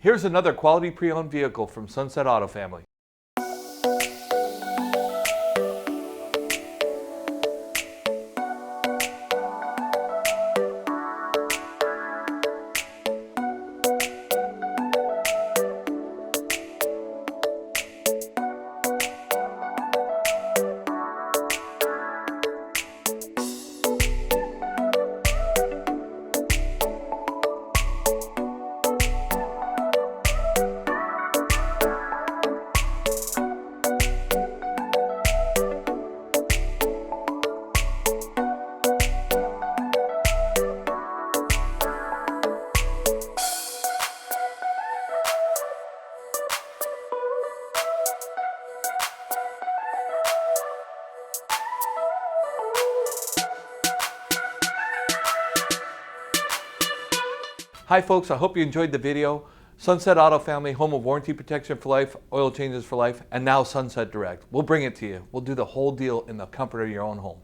Here's another quality pre-owned vehicle from Sunset Auto Family. Hi folks, I hope you enjoyed the video. Sunset Auto Family, home of warranty protection for life, oil changes for life, and now Sunset Direct. We'll bring it to you. We'll do the whole deal in the comfort of your own home.